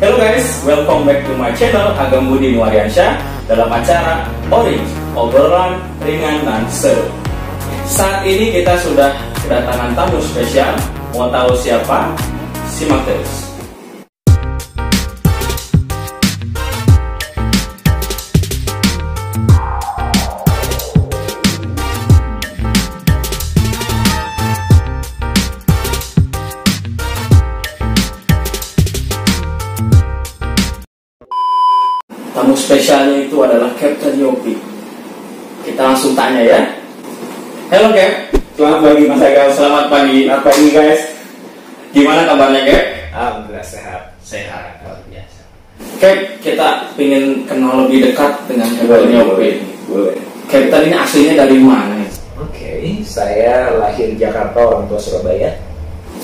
Hello guys, welcome back to my channel Agam Budi Nuariansyah dalam acara Orange, obrolan ringan dan seru. Saat ini kita sudah kedatangan tamu spesial. Mau tahu siapa? Simak terus. Tamu spesialnya itu adalah Captain Yopi. Kita langsung tanya ya. Halo Cap. Selamat pagi Mas Agam. Selamat pagi. Selamat pagi guys. Gimana kabarnya Cap? Alhamdulillah sehat. Sehat. Luar biasa. Cap, kita ingin kenal lebih dekat dengan Captain Yopi. Boleh. Captain ini aslinya dari mana? Oke, saya lahir Jakarta, orang tua Surabaya.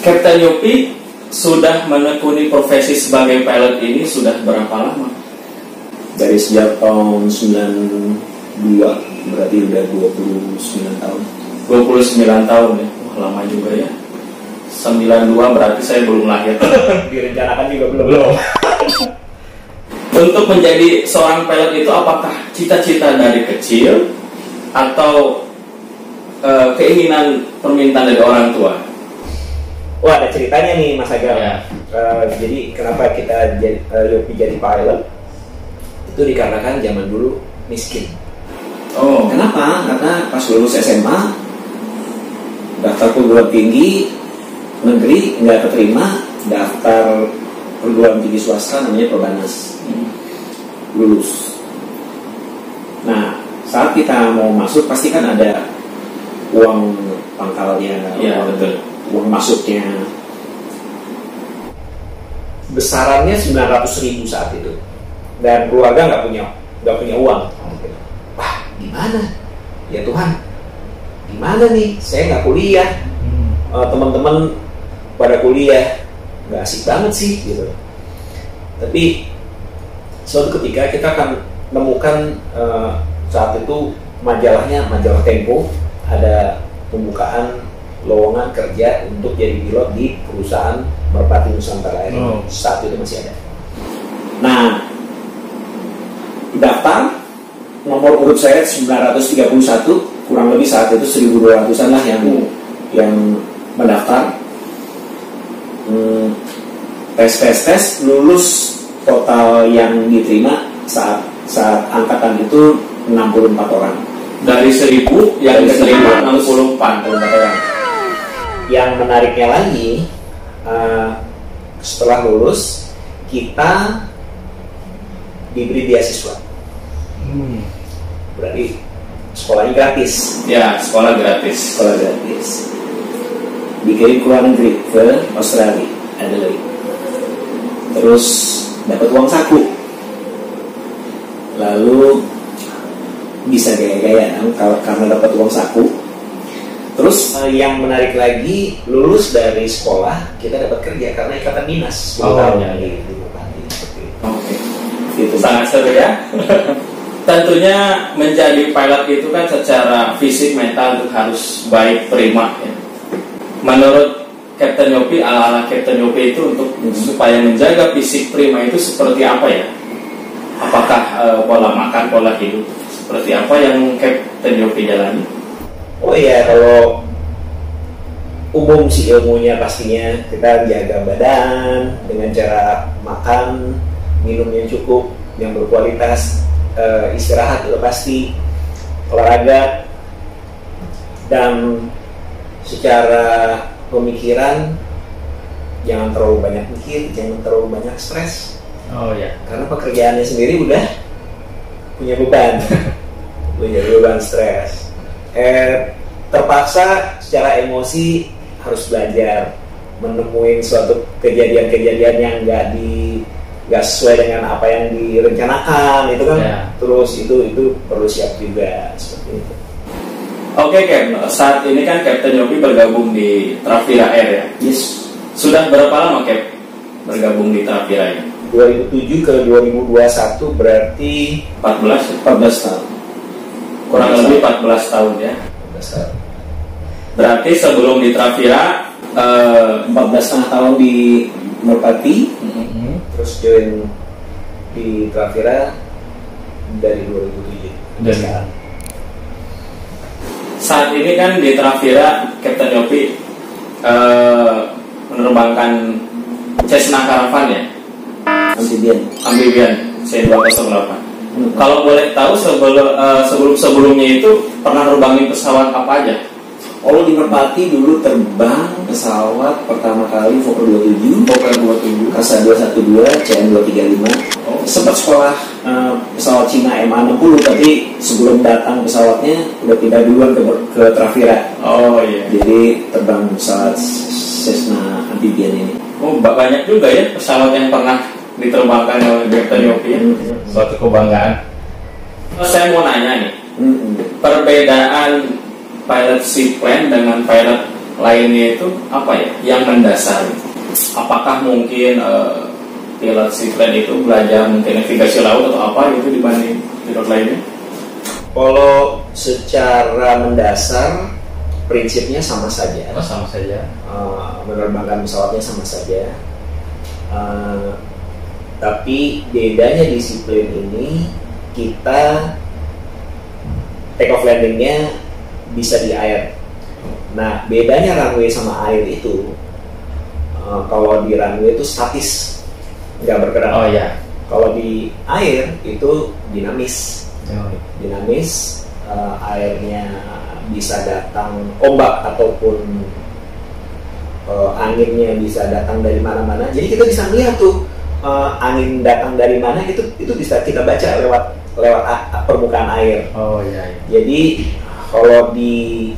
Captain Yopi sudah menekuni profesi sebagai pilot ini sudah berapa lama? Dari sejak tahun 92, berarti udah 29 tahun. 29 tahun ya. Wah, lama juga ya. 92 berarti saya belum lahir. Direncanakan juga belum. Untuk menjadi seorang pilot itu apakah cita-cita dari kecil atau keinginan permintaan dari orang tua? Wah, ada ceritanya nih Mas Agam. Ya. Jadi kenapa kita Yopi jadi pilot? Itu dikarenakan zaman dulu miskin. Oh, Kenapa? Karena pas lulus SMA daftar perguruan tinggi negeri nggak keterima, daftar perguruan tinggi swasta namanya Perbanas, lulus. Nah, saat kita mau masuk pasti kan ada uang pangkalnya, iya betul. uang masuknya. Besarannya 900.000 saat itu, dan keluarga nggak punya uang. Wah, gimana? Ya Tuhan, gimana nih? Saya nggak kuliah, teman-teman pada kuliah, nggak asik banget sih gitu. Tapi suatu ketika kita akan menemukan saat itu majalahnya majalah Tempo ada pembukaan lowongan kerja untuk jadi pilot di perusahaan Merpati Nusantara Air. Saat itu masih ada. Nah, daftar nomor urut saya 931, kurang lebih saat itu 1.200-an lah yang mendaftar. Tes lulus, total yang diterima saat angkatan itu 64 orang. Dari 1.000 yang diterima 64 orang. Yang menariknya lagi, setelah lulus kita diberi beasiswa. Berarti sekolahnya gratis. Ya, sekolah gratis. Sekolah gratis. Dikirim ke luar negeri, ke Australia, Adelaide. Terus dapat uang saku. Lalu bisa gaya-gaya karena dapat uang saku. Terus yang menarik lagi, lulus dari sekolah kita dapat kerja karena ikatan dinas. Ya. Di Bupati. Oke. Itu sangat seru ya. Tentunya menjadi pilot itu kan secara fisik mental itu harus baik, prima ya. Menurut Captain Yopi, ala-ala Captain Yopi itu untuk supaya menjaga fisik prima itu seperti apa ya? Apakah pola makan, pola hidup seperti apa yang Captain Yopi jalani? Oh iya, kalau umum sih ilmunya pastinya kita jaga badan dengan cara makan, minum yang cukup, yang berkualitas, istirahat itu pasti, olahraga, dan secara pemikiran jangan terlalu banyak mikir, jangan terlalu banyak stres. Oh ya. Karena pekerjaannya sendiri udah punya beban, punya beban stres. Terpaksa secara emosi harus belajar menemuin suatu kejadian-kejadian yang nggak sesuai dengan apa yang direncanakan itu kan. Terus itu perlu siap juga seperti itu. Oke Cap, saat ini kan Captain Yopi bergabung di Trafira Air ya? Yes. Sudah berapa lama Cap bergabung di Trafira ini? 2007 ke 2021 berarti 14 tahun. Kurang lebih 14 tahun ya. 14 tahun. Berarti sebelum di Trafira 14,5 tahun di Merpati, Terus join di Trafira dari 2007 dan sekarang. Saat ini kan di Trafira Captain Yopi menerbangkan Cessna Caravan ya, amphibian C208. Kalau boleh tahu sebelumnya itu pernah nerbangin pesawat apa aja? Kalau di Merpati dulu terbang pesawat pertama kali Fokker 27, Kasa 212, CN 235. Sempat sekolah pesawat Cina MA60, tapi sebelum datang pesawatnya udah pindah duluan ke Trafira. Oh iya. Jadi terbang pesawat Cessna amphibian ini. Oh, banyak juga ya pesawat yang pernah diterbangkan oleh Captain Yopi ya. Suatu kebanggaan. Saya mau nanya nih, perbedaan pilot seaplane dengan pilot lainnya itu apa ya yang mendasar? Apakah mungkin pilot seaplane itu belajar mungkin navigasi laut atau apa itu dibanding pilot lainnya? Kalau secara mendasar prinsipnya sama saja. Sama saja. Menerbangkan pesawatnya sama saja. Tapi bedanya di seaplane ini kita take off landingnya bisa di air. Nah, bedanya runway sama air itu kalau di runway itu statis, nggak bergerak. Oh ya. Kalau di air itu dinamis. Dinamis, airnya bisa datang ombak ataupun anginnya bisa datang dari mana-mana. Jadi kita bisa melihat tuh angin datang dari mana, itu bisa kita baca lewat permukaan air. Oh iya. Jadi kalau di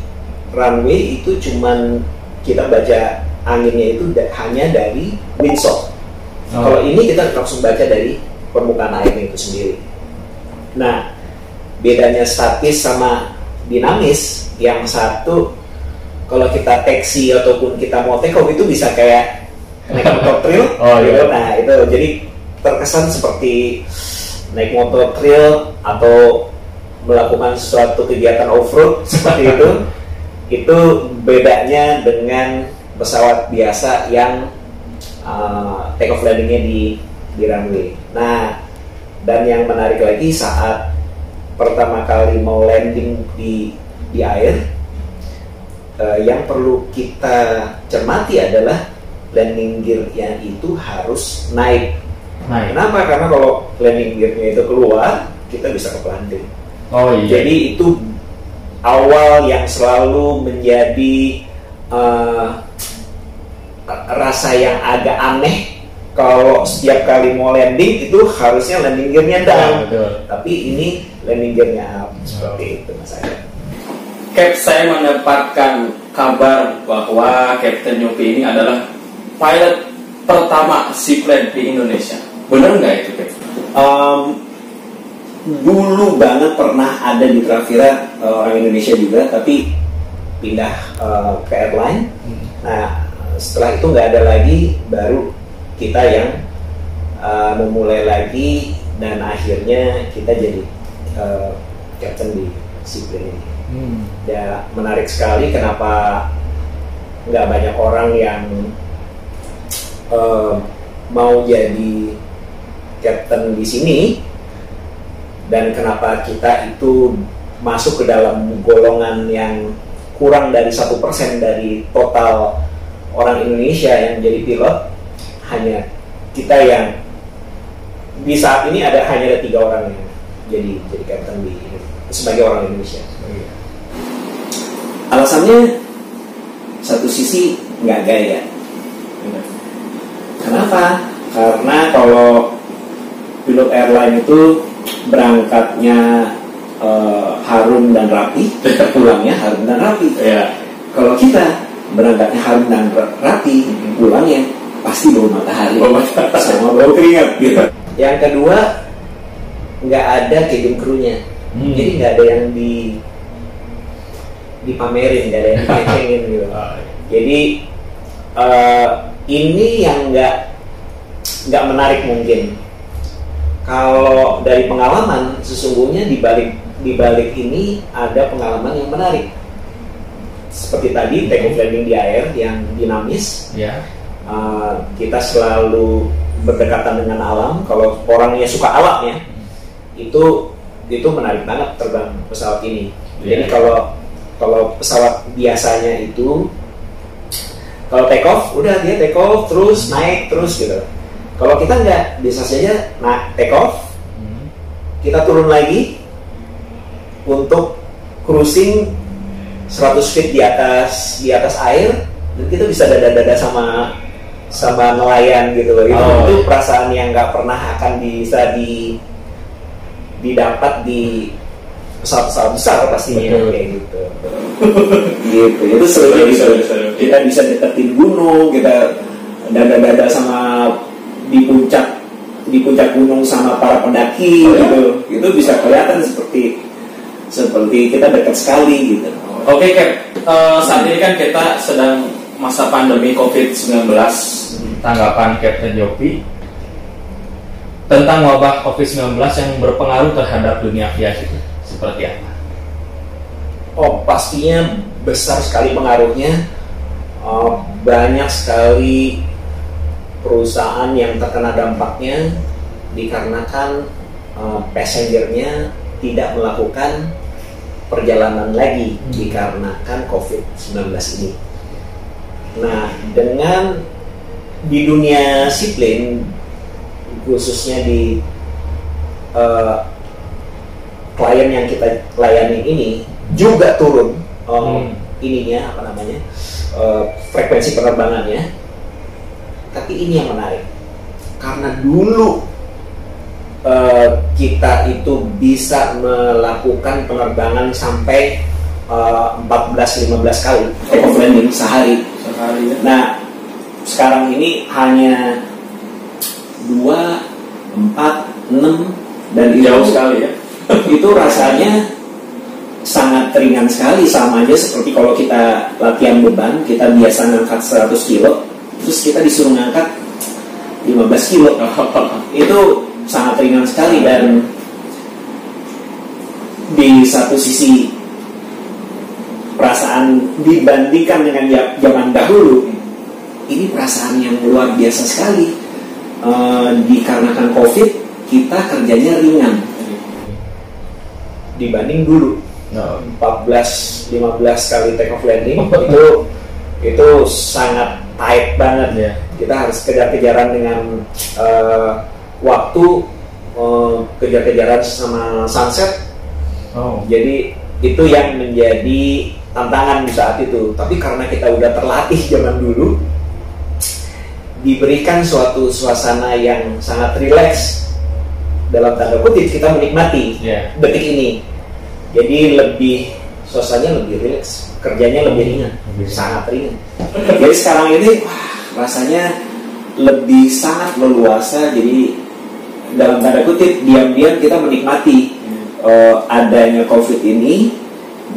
runway itu cuman kita baca anginnya itu hanya dari windshock. Kalau ini kita langsung baca dari permukaan airnya itu sendiri. Nah, bedanya statis sama dinamis, yang satu kalau kita taxi ataupun kita mau take off itu bisa kayak naik motor trail. Gitu. Nah, itu jadi terkesan seperti naik motor trail atau melakukan suatu kegiatan off-road seperti itu bedanya dengan pesawat biasa yang take off landingnya di runway. Nah, dan yang menarik lagi saat pertama kali mau landing di air, yang perlu kita cermati adalah landing gear-nya itu harus naik. Kenapa? Karena kalau landing gear-nya itu keluar, kita bisa kepelanting. Oh iya. Jadi itu awal yang selalu menjadi rasa yang agak aneh. Kalau setiap kali mau landing itu harusnya landing gear-nya down, tapi ini landing gear-nya up. Seperti itu Mas Aga. Cap, saya mendapatkan kabar bahwa Captain Yopi ini adalah pilot pertama seaplane di Indonesia. Benar nggak itu, Cap? Dulu banget pernah ada di Trafira orang Indonesia juga, tapi pindah ke airline. Nah, setelah itu nggak ada lagi, baru kita yang memulai lagi, dan akhirnya kita jadi captain di seaplane ini. Ya, menarik sekali kenapa nggak banyak orang yang mau jadi captain di sini, dan kenapa kita itu masuk ke dalam golongan yang kurang dari 1% dari total orang Indonesia yang jadi pilot. Hanya kita yang di saat ini hanya ada 3 orang yang jadi captain sebagai orang Indonesia. Alasannya satu sisi nggak gaya. Kenapa? Karena kalau pilot airline itu berangkatnya harum dan rapi, pulangnya harum dan rapi. Kalau kita berangkatnya harum dan rapi, pulangnya pasti bau matahari, sama bau keringat gitu. Yang kedua, nggak ada cabin crew-nya. Jadi nggak ada yang dipamerin, nggak ada yang dicengin gitu. Jadi ini yang nggak menarik mungkin. Kalau dari pengalaman, sesungguhnya di balik ini ada pengalaman yang menarik. Seperti tadi take off landing di air yang dinamis. Kita selalu berdekatan dengan alam. Kalau orangnya suka alam ya, itu menarik banget terbang pesawat ini. Jadi kalau pesawat biasanya itu kalau take off, udah dia take off terus naik terus gitu. Kalau kita nggak, bisa saja take off, kita turun lagi untuk cruising 100 feet di atas air, dan kita bisa dada-dada sama nelayan gitu loh. Itu perasaan yang nggak pernah akan bisa didapat di pesawat-pesawat besar pastinya kayak gitu. Gitu. Itu seru. Kita bisa deketin gunung, kita dada-dada sama di puncak gunung sama para pendaki gitu. Itu bisa kelihatan seperti kita dekat sekali gitu. Oke, Cap. Saat ini kan kita sedang masa pandemi COVID-19. Tanggapan Captain Jopi tentang wabah COVID-19 yang berpengaruh terhadap dunia aviasi itu seperti apa? Pastinya besar sekali pengaruhnya. Banyak sekali perusahaan yang terkena dampaknya dikarenakan passengernya tidak melakukan perjalanan lagi dikarenakan COVID-19 ini. Nah, dengan di dunia seaplane, khususnya di klien yang kita layani ini juga turun frekuensi penerbangannya. Tapi ini yang menarik, karena dulu kita itu bisa melakukan penerbangan sampai 14-15 kali take off landing sehari ya. Nah, sekarang ini hanya 2, 4, 6 dan jauh sekali ya. Itu rasanya sangat ringan sekali, sama aja seperti kalau kita latihan beban, kita biasa ngangkat 100 kilo, terus kita disuruh ngangkat 15 kilo. Itu sangat ringan sekali, dan di satu sisi perasaan dibandingkan dengan zaman dahulu, ini perasaan yang luar biasa sekali. Dikarenakan COVID, kita kerjanya ringan dibanding dulu. 14-15 kali take off landing itu sangat tight banget ya. Kita harus kejar-kejaran dengan waktu, kejar-kejaran sama sunset. Jadi itu yang menjadi tantangan di saat itu. Tapi karena kita udah terlatih zaman dulu, diberikan suatu suasana yang sangat rileks, dalam tanda kutip kita menikmati detik ini. Jadi suasananya lebih rileks, kerjanya lebih ringan, sangat ringan. Jadi sekarang ini rasanya lebih sangat leluasa. Jadi dalam tanda kutip diam-diam kita menikmati adanya COVID ini,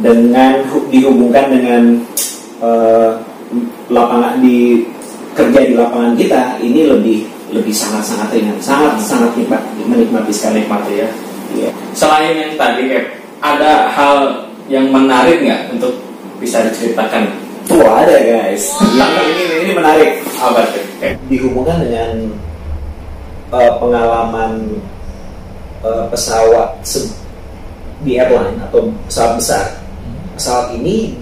dengan dihubungkan dengan kerja di lapangan kita ini lebih sangat ringan, sangat menikmati sekali ya. Selain yang tadi, ada hal yang menarik nggak untuk bisa diceritakan? Ada guys. Ini menarik. Apa tuh? Dihubungkan dengan pengalaman pesawat di airline atau pesawat besar. Pesawat ini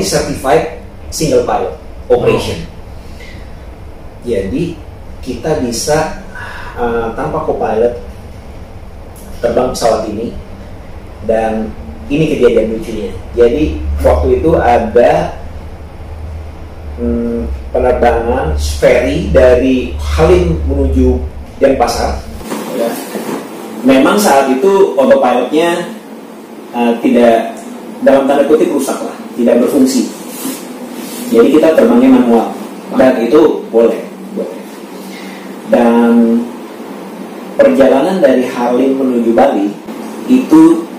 certified single pilot operation. Jadi kita bisa tanpa co-pilot terbang pesawat ini. Dan ini kejadian lucunya. Jadi waktu itu ada penerbangan ferry dari Halim menuju Denpasar. Memang saat itu autopilotnya tidak, dalam tanda kutip, rusak lah, tidak berfungsi. Jadi kita terbangnya manual, dan itu boleh. Dan perjalanan dari Halim menuju Bali itu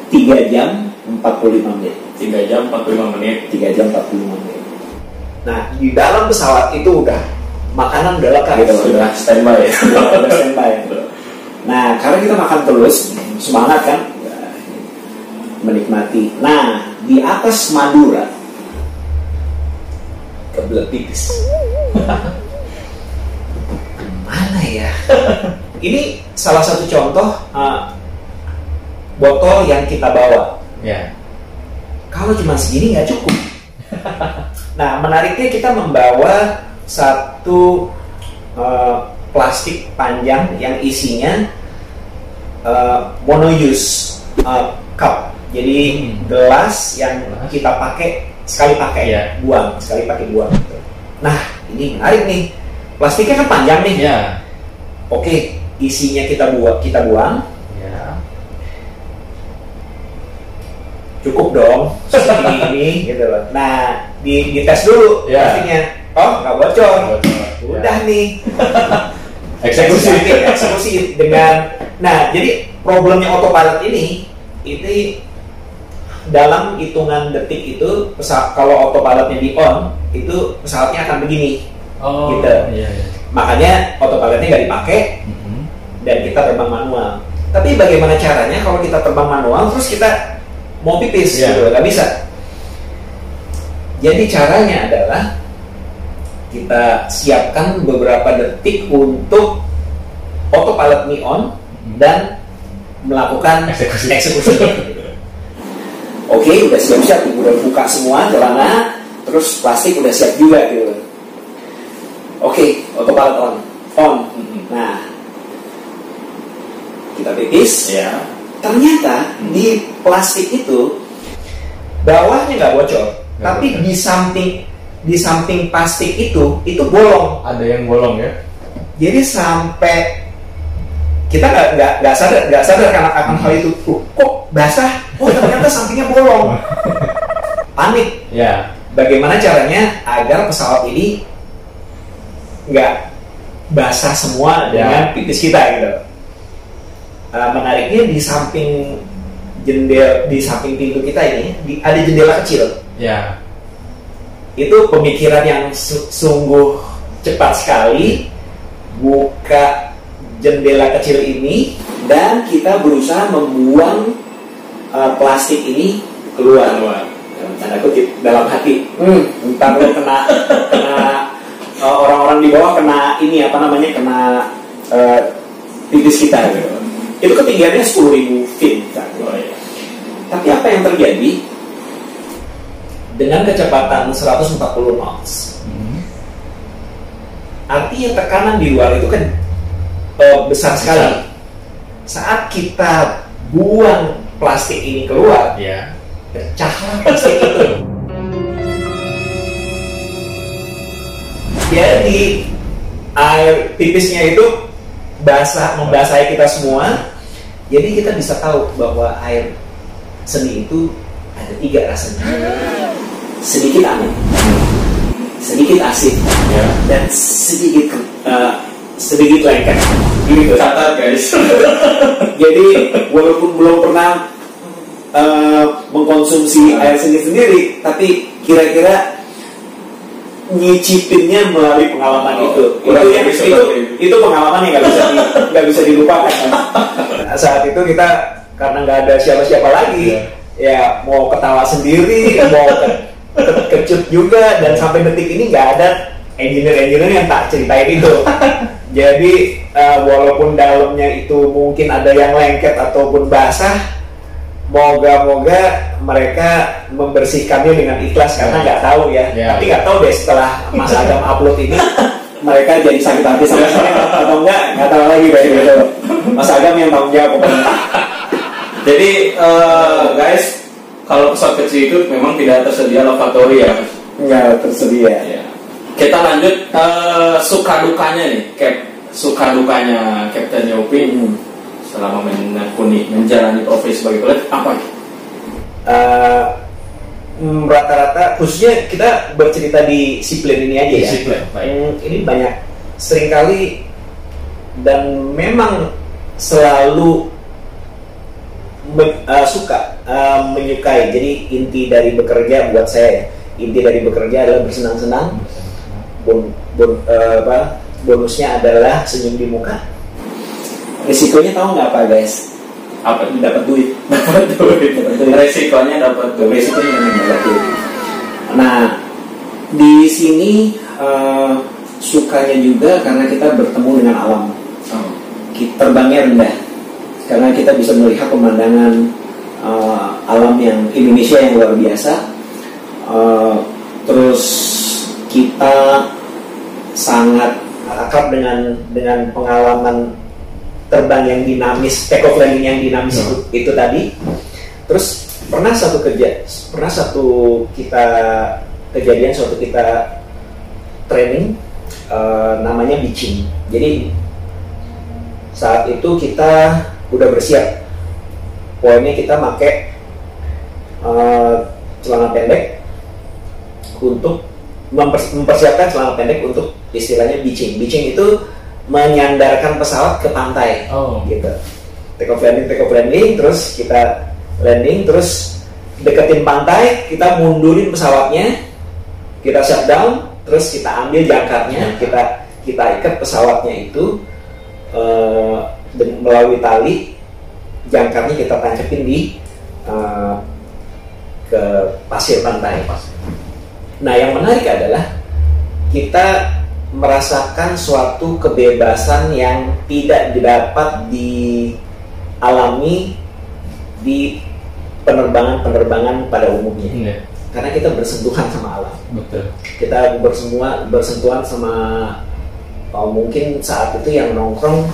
3 jam 45 menit. 3 jam 45 menit. Nah, di dalam pesawat itu udah makanan udah lengkap gitu, sudah standby. Nah, karena kita makan terus, semangat kan, menikmati. Nah, di atas Madura kebelet pipis. gimana ya? Ini salah satu contoh botol yang kita bawa. Ya. Kalau cuma segini nggak cukup. Nah, menariknya kita membawa satu plastik panjang yang isinya mono-use cup. Jadi gelas yang kita pakai sekali pakai, buang, sekali pakai buang. Nah, ini menarik nih. Plastiknya kan panjang nih. Ya. Oke, isinya kita buang. Ya. Cukup dong segini ini gitu loh. Nah, dites dulu plastiknya. Oh, nggak bocor. Udah nih. Eksekusi dengan. Nah, jadi problemnya autopilot ini dalam hitungan detik itu kalau autopilotnya di on itu pesawatnya akan begini. Gitu. Iya. Makanya autopilotnya nggak dipakai dan kita terbang manual. Tapi bagaimana caranya kalau kita terbang manual terus kita mau pipis gitu, nggak bisa. Jadi caranya adalah kita siapkan beberapa detik untuk autopilot on dan melakukan eksekusi. Oke, udah siap-siap, udah buka semua celana, terus plastik udah siap juga gitu. Oke, autopilot on. Nah, kita pipis. Ya. Ternyata di plastik itu bawahnya nggak bocor, tapi di samping plastik itu bolong. Ada yang bolong ya. Jadi sampai kita nggak sadar karena akan hal itu. Kok basah? Oh, ternyata sampingnya bolong. Panik. Ya. Bagaimana caranya agar pesawat ini nggak basah semua dengan pipis kita gitu. Menariknya di samping pintu kita ini ada jendela kecil. Ya. Itu pemikiran yang sungguh cepat sekali. Buka jendela kecil ini dan kita berusaha membuang plastik ini keluar. Tanda kutip dalam hati. Entar lo kena orang-orang di bawah kena kena pipis kita gitu. Itu ketinggiannya 10.000 feet. Tapi apa yang terjadi? Dengan kecepatan 140 knots, artinya tekanan di luar itu kan besar sekali. Saat kita buang plastik ini keluar, pecahlah plastik itu. Jadi air pipisnya itu membasahi kita semua. Jadi kita bisa tahu bahwa air seni itu ada 3 rasanya. Sedikit aneh, sedikit asin, dan sedikit lengket. Gitu. Catat guys. Jadi walaupun belum pernah mengkonsumsi air seni sendiri, tapi kira-kira nyicipinnya melalui pengalaman itu. Itu pengalaman yang nggak bisa dilupakan. Saat itu kita karena nggak ada siapa-siapa lagi, ya mau ketawa sendiri, mau kecut juga, dan sampai detik ini nggak ada engineer yang tak ceritain itu. Jadi walaupun dalamnya itu mungkin ada yang lengket ataupun basah, moga-moga mereka membersihkannya dengan ikhlas karena nggak tahu ya. Tapi nggak tahu deh setelah Mas Agam upload ini mereka jadi sakit hati sama saya atau nggak tahu lagi kayak gitu. Mas Agam yang tanggung jawab. Jadi guys, kalau pesawat kecil itu memang tidak tersedia lavatory ya. Nggak tersedia. Ya. Kita lanjut suka dukanya nih, suka dukanya Kapten Yopi selama menjalani profesi sebagai pilot apa? Rata-rata khususnya kita bercerita di Seaplane ini aja ya. Ini banyak seringkali dan memang selalu suka menyukai. Jadi inti dari bekerja buat saya, inti dari bekerja adalah bersenang-senang. Bonusnya adalah senyum di muka. Risikonya tahu nggak apa guys? Apa? Dapat duit. Resikonya dapat duit. Nah, di sini sukanya juga karena kita bertemu dengan alam. Terbangnya rendah karena kita bisa melihat pemandangan alam yang Indonesia yang luar biasa. Terus kita sangat akrab dengan pengalaman terbang yang dinamis, take off landing yang dinamis itu tadi. Terus pernah satu kejadian suatu kita training namanya beaching. Jadi saat itu kita udah bersiap, poinnya kita pakai celana pendek untuk mempersiapkan celana pendek untuk istilahnya beaching. Beaching itu menyandarkan pesawat ke pantai, gitu. Take off landing, terus kita landing, terus deketin pantai, kita mundurin pesawatnya, kita shutdown, terus kita ambil jangkarnya, kita ikat pesawatnya itu melalui tali, jangkarnya kita tancapin di ke pasir pantai. Nah, yang menarik adalah kita merasakan suatu kebebasan yang tidak didapat dialami di penerbangan pada umumnya. Karena kita bersentuhan sama alam. Betul. Kita bersentuhan sama mungkin saat itu yang nongkrong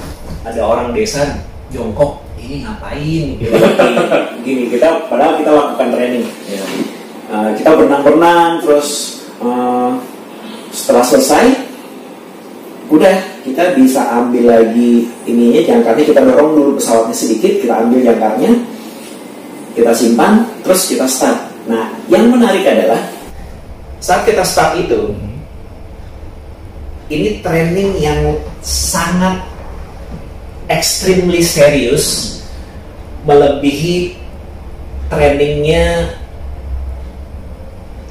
ada orang desa jongkok, ini ngapain? Gini, padahal kita lakukan training. Kita berenang, terus setelah selesai, udah kita bisa ambil lagi ininya, jangkarnya kita dorong dulu pesawatnya sedikit, kita ambil jangkarnya, kita simpan, terus kita start. Nah, yang menarik adalah saat kita start itu, ini training yang sangat extremely serius, melebihi trainingnya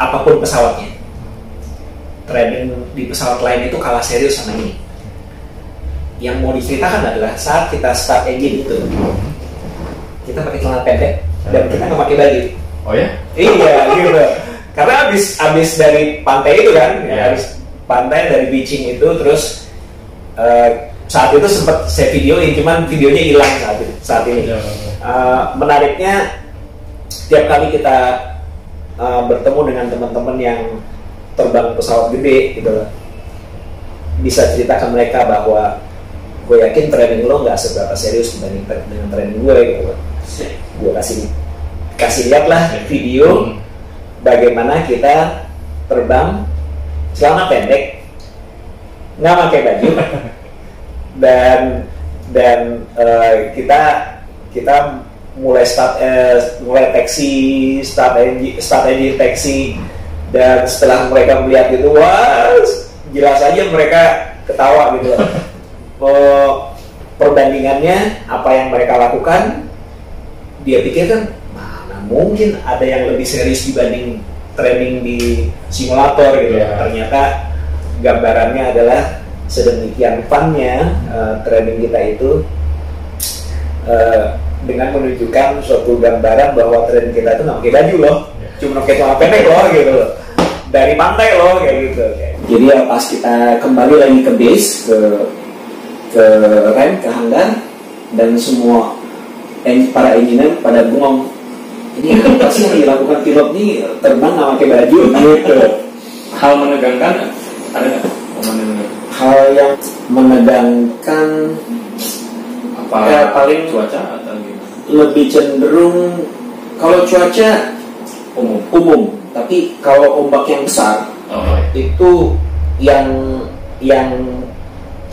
apapun pesawatnya. Training di pesawat lain itu kalah serius sama ini. Yang mau diceritakan adalah saat kita start engine itu, kita pakai celana pendek dan kita nggak pakai baju. Oh ya? Iya, gitu. Karena abis dari pantai itu kan, abis pantai dari beaching itu, terus saat itu sempat saya videoin, cuman videonya hilang saat ini. Menariknya, tiap kali kita bertemu dengan teman-teman yang terbang pesawat gede gitu, bisa cerita ke mereka bahwa gue yakin training lo nggak seberapa serius dibanding dengan training gue gitu. Gue kasih lihat lah video bagaimana kita terbang celana pendek, nggak pakai baju, dan kita mulai start engine taxi. Dan setelah mereka melihat itu, wah, jelas aja mereka ketawa gitu. Perbandingannya apa yang mereka lakukan, dia pikir kan mana mungkin ada yang lebih serius dibanding training di simulator gitu. Ternyata gambarannya adalah sedemikian funnya training kita itu, dengan menunjukkan suatu gambaran bahwa training kita itu nggak pakai baju loh, cuma pakai celana pendek loh gitu loh, dari pantai loh kayak gitu. Jadi ya pas kita kembali lagi ke base, ke rem, ke hanggar, dan semua para engineer pada bengong, ini apa sih yang dilakukan pilot nih, terbang nggak pakai baju gitu. Hal menegangkan ada nggak? Hal yang menegangkan apa? Ya, paling cuaca atau gimana? Lebih cenderung kalau cuaca umum, tapi kalau ombak yang besar itu yang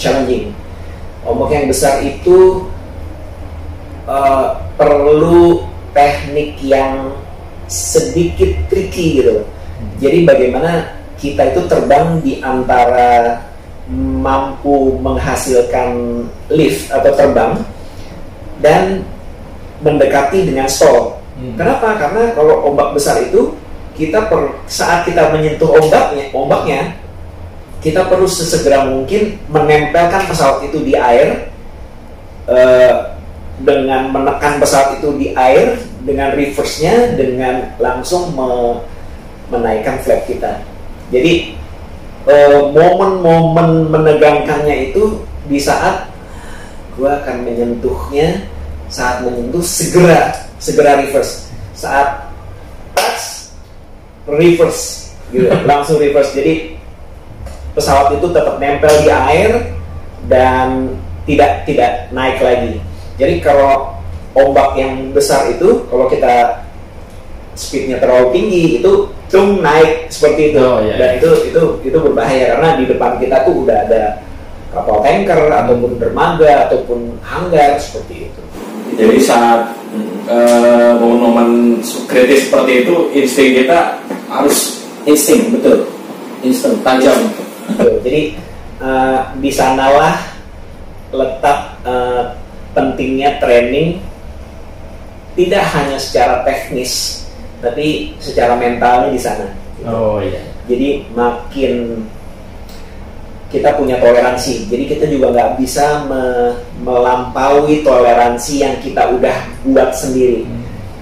challenging. Ombak yang besar itu perlu teknik yang sedikit tricky gitu. Jadi bagaimana kita itu terbang di antara mampu menghasilkan lift atau terbang dan mendekati dengan stall. Kenapa? Karena kalau ombak besar itu saat kita menyentuh ombaknya, kita perlu sesegera mungkin menempelkan pesawat itu di air, dengan menekan pesawat itu di air dengan reverse-nya, dengan langsung menaikkan flap kita. Jadi momen-momen menegangkannya itu di saat gue akan menyentuhnya, saat menyentuh segera reverse, saat touch reverse gitu, langsung reverse. Jadi pesawat itu tetap nempel di air dan tidak naik lagi. Jadi kalau ombak yang besar itu, kalau kita speednya terlalu tinggi, itu naik seperti itu. Dan itu berbahaya karena di depan kita tuh udah ada kapal tanker ataupun dermaga ataupun hanggar seperti itu. Jadi saat momen kritis seperti itu, insting kita harus betul, insting tajam. Betul. Jadi di sanalah letak pentingnya training, tidak hanya secara teknis tapi secara mentalnya di sana. Oh iya. Jadi makin kita punya toleransi, jadi kita juga nggak bisa melampaui toleransi yang kita udah buat sendiri.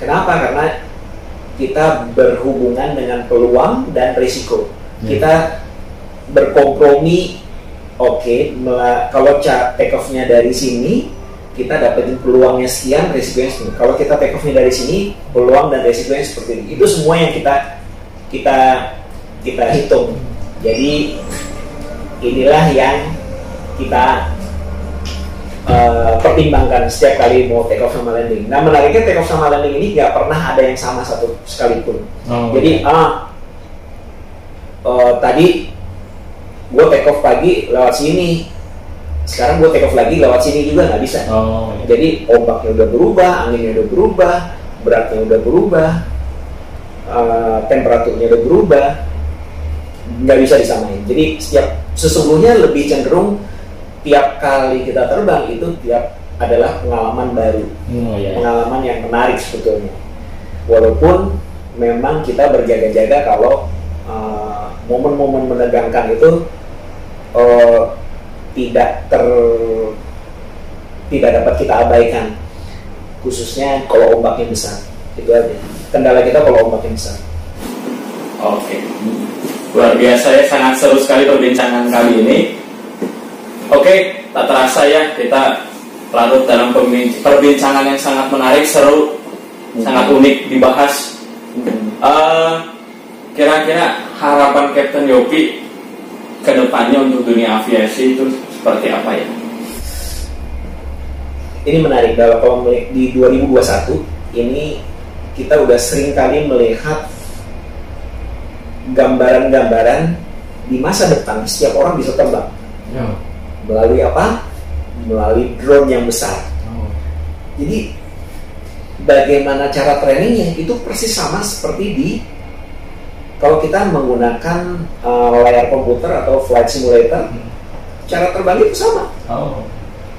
Kenapa? Karena kita berhubungan dengan peluang dan risiko. Kita berkompromi. Kalau take off-nya dari sini, kita dapetin peluangnya sekian, risikonya sekian. Kalau kita take off-nya dari sini, peluang dan risikonya seperti ini. Itu semua yang kita hitung. Jadi inilah yang kita pertimbangkan setiap kali mau take off sama landing. Nah, menariknya take off sama landing ini nggak pernah ada yang sama satu sekalipun. Jadi tadi gue take off pagi lewat sini, sekarang gue take off lagi lewat sini juga nggak bisa. Jadi ombaknya udah berubah, anginnya udah berubah, beratnya udah berubah, temperaturnya udah berubah, nggak bisa disamain. Jadi sesungguhnya lebih cenderung tiap kali kita terbang itu adalah pengalaman baru, pengalaman yang menarik sebetulnya. Walaupun memang kita berjaga-jaga kalau momen-momen menegangkan itu tidak dapat kita abaikan, khususnya kalau ombaknya besar. Itu aja kendala kita kalau ombaknya besar. Oke. Luar biasa ya, sangat seru sekali perbincangan kali ini. Oke, tak terasa ya kita larut dalam perbincangan yang sangat menarik, seru, sangat unik dibahas. Kira-kira harapan Kapten Yopi ke depannya untuk dunia aviasi itu seperti apa ya? Ini menarik, kalau di 2021 ini kita udah sering kali melihat gambaran-gambaran di masa depan setiap orang bisa terbang. Melalui apa? Melalui drone yang besar. Jadi bagaimana cara trainingnya itu persis sama seperti kalau kita menggunakan layar komputer atau flight simulator, cara terbang itu sama.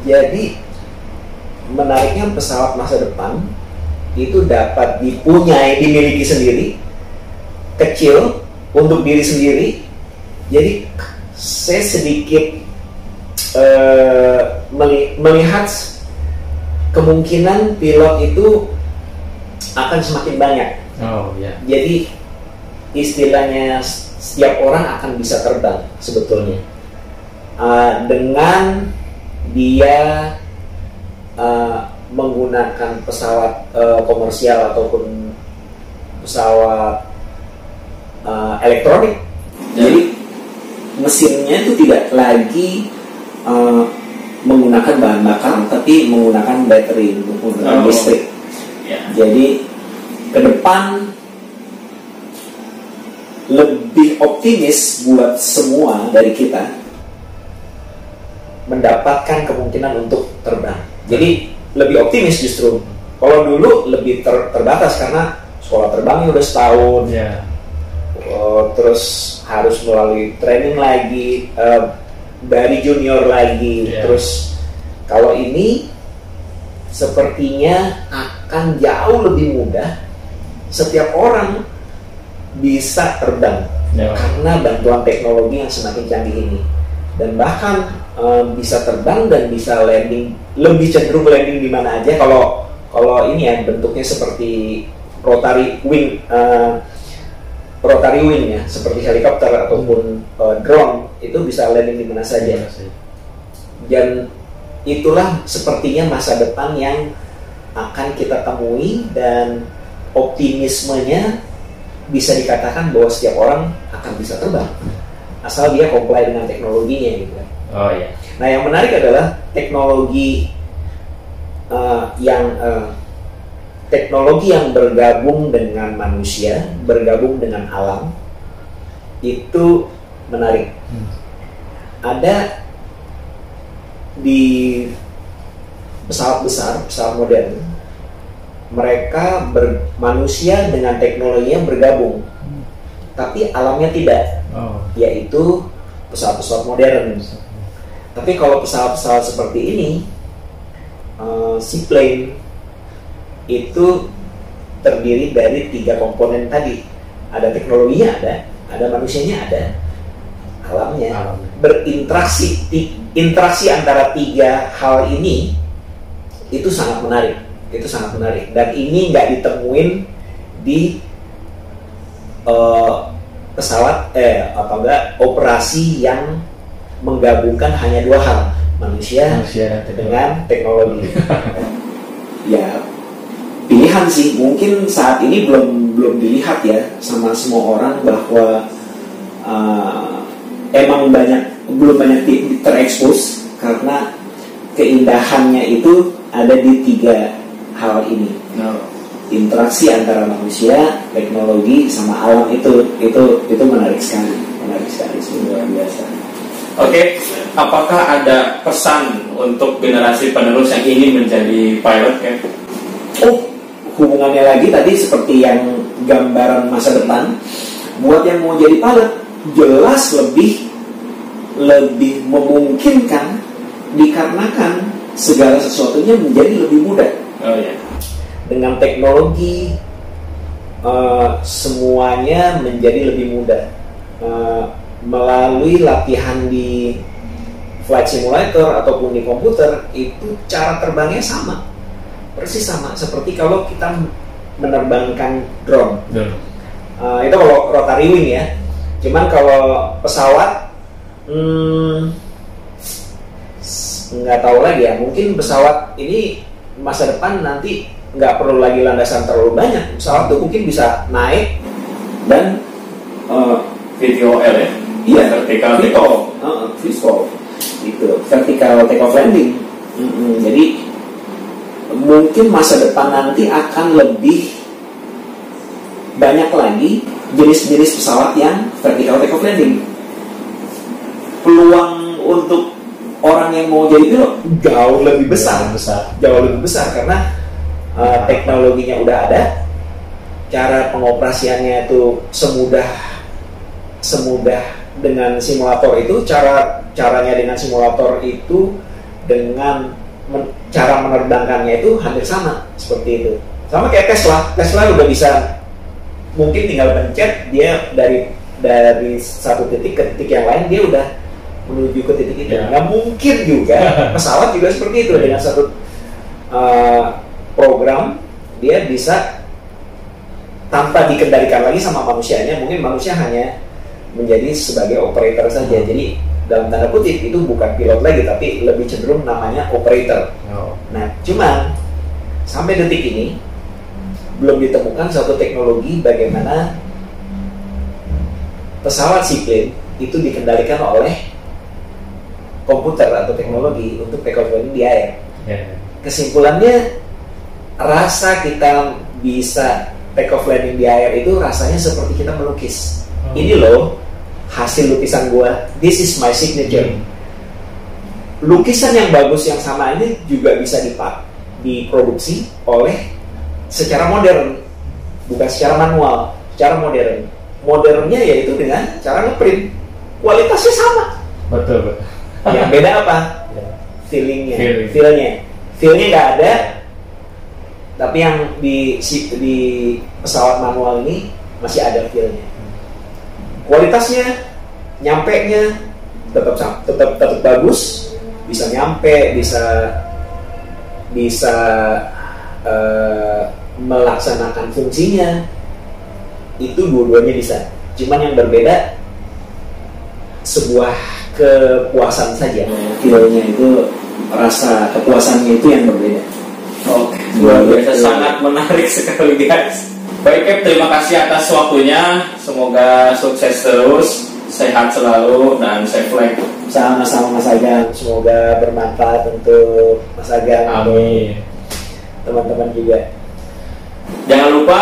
Jadi menariknya pesawat masa depan itu dapat dimiliki sendiri, kecil untuk diri sendiri. Jadi saya sedikit melihat kemungkinan pilot itu akan semakin banyak. Jadi istilahnya setiap orang akan bisa terbang sebetulnya dengan dia menggunakan pesawat komersial ataupun pesawat elektronik. Jadi mesinnya itu tidak lagi menggunakan bahan bakar, tapi menggunakan baterai, menggunakan listrik. Jadi ke depan lebih optimis buat semua dari kita mendapatkan kemungkinan untuk terbang. Jadi lebih optimis justru. Kalau dulu lebih terbatas karena sekolah terbangnya udah setahun, terus harus melalui training lagi, dari junior lagi. Terus kalau ini sepertinya akan jauh lebih mudah. Setiap orang bisa terbang karena bantuan teknologi yang semakin canggih ini, dan bahkan bisa terbang dan bisa landing, lebih cenderung landing di mana aja. Kalau ini ya bentuknya seperti rotary wing, rotary wing ya, seperti helikopter ataupun drone, itu bisa landing di mana saja. Dan itulah sepertinya masa depan yang akan kita temui, dan optimismenya bisa dikatakan bahwa setiap orang akan bisa terbang asal dia comply dengan teknologinya gitu. Oh iya. Nah, yang menarik adalah teknologi yang bergabung dengan manusia, bergabung dengan alam, itu menarik. Ada di pesawat besar, pesawat modern, mereka manusia dengan teknologinya bergabung, tapi alamnya tidak, yaitu pesawat-pesawat modern. Tapi kalau pesawat-pesawat seperti ini, seaplane itu terdiri dari 3 komponen tadi. Ada teknologinya, ada manusianya, ada alamnya. Interaksi antara 3 hal ini itu sangat menarik. Dan ini nggak ditemuin di pesawat atau enggak operasi yang menggabungkan hanya 2 hal, manusia dengan teknologi. Ya, pilihan sih, mungkin saat ini belum dilihat ya sama semua orang, bahwa emang belum banyak terekspos, karena keindahannya itu ada di 3 hal ini. Interaksi antara manusia, teknologi, sama alam, itu menarik sekali, luar biasa. Oke, apakah ada pesan untuk generasi penerus yang ingin menjadi pilot, Ken? Hubungannya lagi tadi seperti yang gambaran masa depan. Buat yang mau jadi pilot, jelas lebih memungkinkan, dikarenakan segala sesuatunya menjadi lebih mudah. Oh ya. Dengan teknologi, semuanya menjadi lebih mudah. Melalui latihan di flight simulator ataupun di komputer, itu cara terbangnya persis sama seperti kalau kita menerbangkan drone. Itu kalau rotary wing ya. Cuman kalau pesawat nggak tahu lagi ya. Mungkin pesawat ini masa depan nanti nggak perlu lagi landasan terlalu banyak. Pesawat tuh mungkin bisa naik dan VTOL ya? Iya, vertical take-off. Itu vertical take-off landing. Jadi mungkin masa depan nanti akan lebih banyak lagi jenis-jenis pesawat yang vertical take-off landing. Peluang untuk orang yang mau jadi pilot jauh lebih besar, karena teknologinya udah ada, cara pengoperasiannya itu semudah dengan simulator itu, caranya dengan simulator itu dengan cara menerbangkannya itu hampir sama seperti itu. Sama kayak Tesla udah bisa, mungkin tinggal pencet, dia dari satu titik ke titik yang lain dia udah menuju ke titik itu. Nggak mungkin juga pesawat juga seperti itu, dengan satu program dia bisa tanpa dikendalikan lagi sama manusianya. Mungkin manusia hanya menjadi sebagai operator saja. Jadi dalam tanda kutip itu bukan pilot lagi, tapi lebih cenderung namanya operator. Nah, cuman sampai detik ini belum ditemukan suatu teknologi bagaimana pesawat seaplane itu dikendalikan oleh komputer atau teknologi untuk take-off landing di air. Kesimpulannya, rasa kita bisa take-off landing di air itu rasanya seperti kita melukis. Ini loh hasil lukisan gua, this is my signature. Lukisan yang bagus yang sama ini juga bisa diproduksi oleh secara modern, bukan secara manual, secara modern. Modernnya yaitu dengan cara ngeprint, kualitasnya sama. Betul. Yang beda apa? Feelnya nggak ada. Tapi yang di pesawat manual ini masih ada feelnya. Kualitasnya, nyampenya tetap bagus, bisa nyampe, bisa melaksanakan fungsinya. itu dua-duanya bisa. Cuman yang berbeda sebuah kepuasan saja. Feelnya itu, rasa kepuasannya itu yang berbeda. Oke, luar biasa, sangat menarik sekali guys. Baik Cap, terima kasih atas waktunya. Semoga sukses terus, sehat selalu, dan safe life. Sama-sama Mas Agam, semoga bermanfaat untuk Mas Agam. Amin. Teman-teman juga. Jangan lupa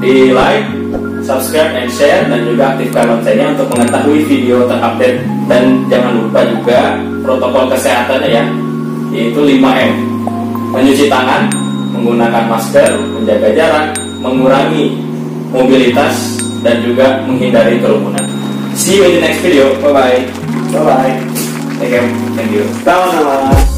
di like, subscribe, and share, dan juga aktifkan loncengnya untuk mengetahui video terupdate. Dan jangan lupa juga protokol kesehatannya ya, yaitu 5M: mencuci tangan, menggunakan masker, menjaga jarak, mengurangi mobilitas, dan juga menghindari kerumunan. See you in the next video. Bye bye. Bye-bye. Thank you. Sama-sama.